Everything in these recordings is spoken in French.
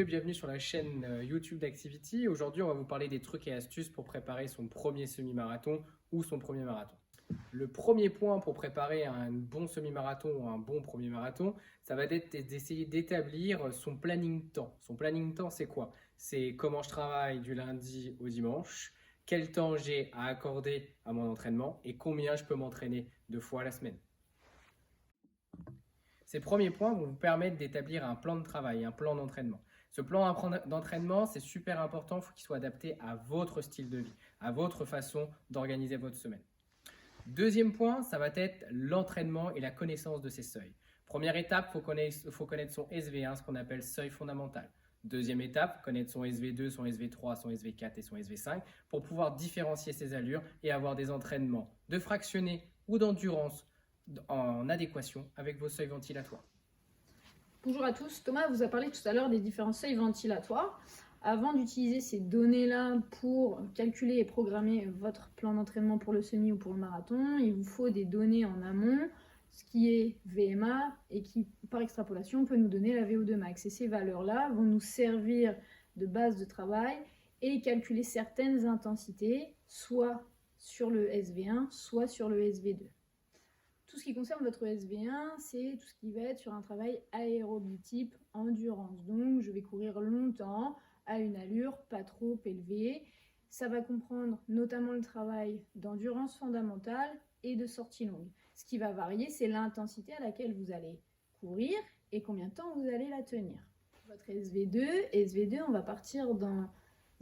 bienvenue sur la chaîne YouTube d'Activity. Aujourd'hui, on va vous parler des trucs et astuces pour préparer son premier semi-marathon ou son premier marathon. Le premier point pour préparer un bon semi-marathon ou un bon premier marathon, ça va être d'essayer d'établir son planning temps. Son planning temps, c'est quoi? C'est comment je travaille du lundi au dimanche, quel temps j'ai à accorder à mon entraînement et combien je peux m'entraîner 2 fois à la semaine. Ces premiers points vont vous permettre d'établir un plan de travail, un plan d'entraînement. Ce plan d'entraînement, c'est super important, il faut qu'il soit adapté à votre style de vie, à votre façon d'organiser votre semaine. Deuxième point, ça va être l'entraînement et la connaissance de ses seuils. Première étape, il faut connaître son SV1, ce qu'on appelle seuil fondamental. Deuxième étape, connaître son SV2, son SV3, son SV4 et son SV5 pour pouvoir différencier ses allures et avoir des entraînements de fractionné ou d'endurance en adéquation avec vos seuils ventilatoires. Bonjour à tous, Thomas vous a parlé tout à l'heure des différents seuils ventilatoires. Avant d'utiliser ces données-là pour calculer et programmer votre plan d'entraînement pour le semi ou pour le marathon, il vous faut des données en amont, ce qui est VMA et qui, par extrapolation, peut nous donner la VO2 max. Et ces valeurs-là vont nous servir de base de travail et calculer certaines intensités, soit sur le SV1, soit sur le SV2. Tout ce qui concerne votre SV1, c'est tout ce qui va être sur un travail aérobie type endurance. Donc, je vais courir longtemps à une allure pas trop élevée. Ça va comprendre notamment le travail d'endurance fondamentale et de sortie longue. Ce qui va varier, c'est l'intensité à laquelle vous allez courir et combien de temps vous allez la tenir. Votre SV2, on va partir dans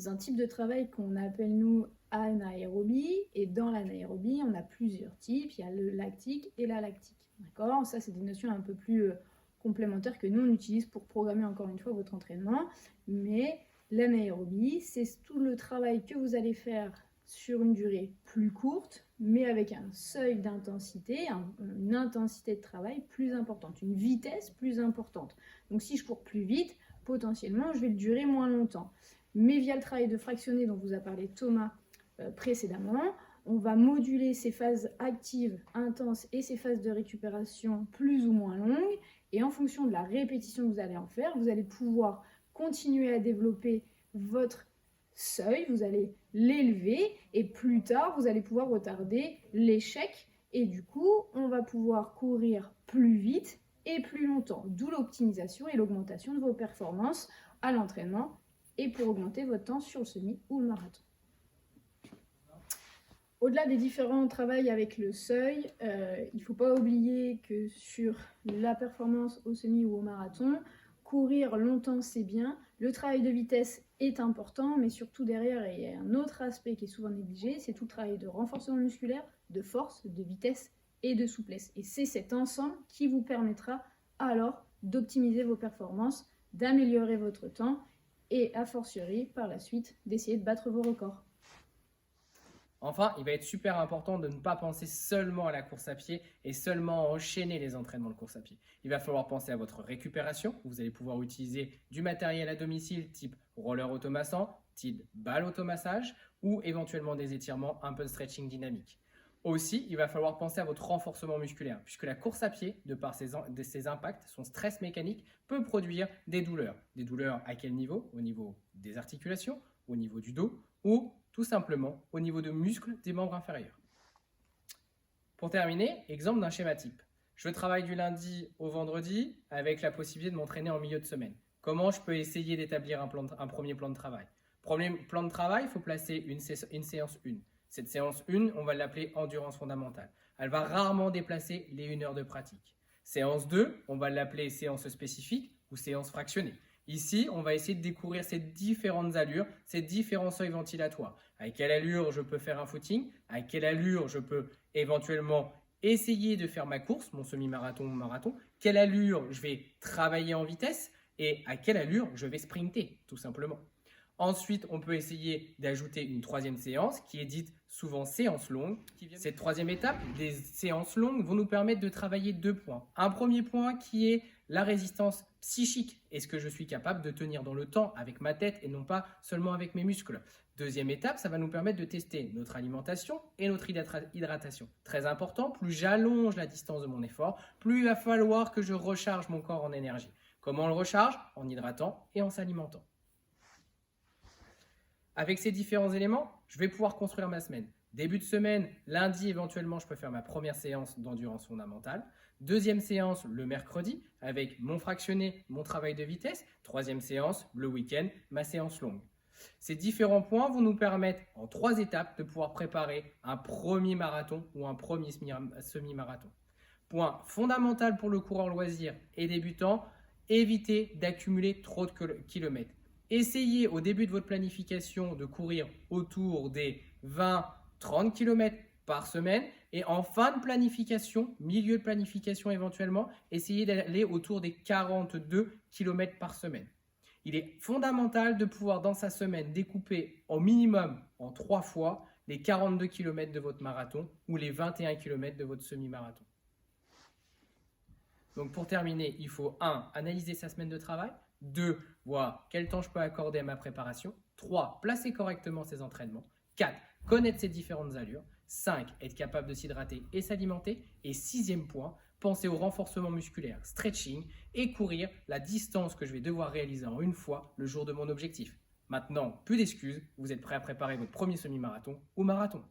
un type de travail qu'on appelle nous anaérobie, et dans l'anaérobie, on a plusieurs types, il y a le lactique et la lactique. D'accord ? Ça, c'est des notions un peu plus complémentaires que nous, on utilise pour programmer encore une fois votre entraînement, mais l'anaérobie, c'est tout le travail que vous allez faire sur une durée plus courte, mais avec un seuil d'intensité, une intensité de travail plus importante, une vitesse plus importante. Donc si je cours plus vite, potentiellement, je vais le durer moins longtemps. Mais via le travail de fractionné dont vous a parlé Thomas précédemment, on va moduler ces phases actives intenses et ces phases de récupération plus ou moins longues. Et en fonction de la répétition que vous allez en faire, vous allez pouvoir continuer à développer votre seuil, vous allez l'élever et plus tard, vous allez pouvoir retarder l'échec. Et du coup, on va pouvoir courir plus vite et plus longtemps. D'où l'optimisation et l'augmentation de vos performances à l'entraînement et pour augmenter votre temps sur le semi ou le marathon. Au-delà des différents travails avec le seuil, il ne faut pas oublier que sur la performance au semi ou au marathon, courir longtemps c'est bien, le travail de vitesse est important, mais surtout derrière il y a un autre aspect qui est souvent négligé, c'est tout le travail de renforcement musculaire, de force, de vitesse et de souplesse. Et c'est cet ensemble qui vous permettra alors d'optimiser vos performances, d'améliorer votre temps et a fortiori par la suite d'essayer de battre vos records. Enfin, il va être super important de ne pas penser seulement à la course à pied et seulement à enchaîner les entraînements de course à pied. Il va falloir penser à votre récupération. Vous allez pouvoir utiliser du matériel à domicile type roller automassant, type balle automassage ou éventuellement des étirements, un peu de stretching dynamique. Aussi, il va falloir penser à votre renforcement musculaire puisque la course à pied, de par ses impacts, son stress mécanique peut produire des douleurs. Des douleurs à quel niveau? Au niveau des articulations, au niveau du dos ou tout simplement au niveau de muscles des membres inférieurs. Pour terminer, exemple d'un schéma type. Je travaille du lundi au vendredi avec la possibilité de m'entraîner en milieu de semaine. Comment je peux essayer d'établir un premier plan de travail? Premier plan de travail, il faut placer une séance 1. Cette séance 1, on va l'appeler endurance fondamentale. Elle va rarement déplacer les 1 heure de pratique. Séance 2, on va l'appeler séance spécifique ou séance fractionnée. Ici, on va essayer de découvrir ces différentes allures, ces différents seuils ventilatoires. À quelle allure je peux faire un footing, à quelle allure je peux éventuellement essayer de faire ma course, mon semi-marathon, mon marathon, quelle allure je vais travailler en vitesse et à quelle allure je vais sprinter, tout simplement. Ensuite, on peut essayer d'ajouter une troisième séance qui est dite souvent séance longue. Cette troisième étape, des séances longues, vont nous permettre de travailler 2 points. Un premier point qui est la résistance psychique. Est-ce que je suis capable de tenir dans le temps avec ma tête et non pas seulement avec mes muscles? Deuxième étape, ça va nous permettre de tester notre alimentation et notre hydratation. Très important, plus j'allonge la distance de mon effort, plus il va falloir que je recharge mon corps en énergie. Comment on le recharge? En hydratant et en s'alimentant. Avec ces différents éléments, je vais pouvoir construire ma semaine. Début de semaine, lundi éventuellement, je peux faire ma première séance d'endurance fondamentale. Deuxième séance le mercredi avec mon fractionné, mon travail de vitesse. Troisième séance le week-end, ma séance longue. Ces différents points vont nous permettre en 3 étapes de pouvoir préparer un premier marathon ou un premier semi-marathon. Point fondamental pour le coureur loisir et débutant, évitez d'accumuler trop de kilomètres. Essayez au début de votre planification de courir autour des 20-30 km par semaine et en fin de planification, milieu de planification éventuellement, essayez d'aller autour des 42 km par semaine. Il est fondamental de pouvoir dans sa semaine découper au minimum en 3 fois les 42 km de votre marathon ou les 21 km de votre semi-marathon. Donc pour terminer, il faut 1. Analyser sa semaine de travail. 2. Voir quel temps je peux accorder à ma préparation. 3. Placer correctement ses entraînements. 4. Connaître ses différentes allures. 5. Être capable de s'hydrater et s'alimenter. Et 6e point, penser au renforcement musculaire, stretching et courir la distance que je vais devoir réaliser en une fois le jour de mon objectif. Maintenant, plus d'excuses, vous êtes prêt à préparer votre premier semi-marathon ou marathon.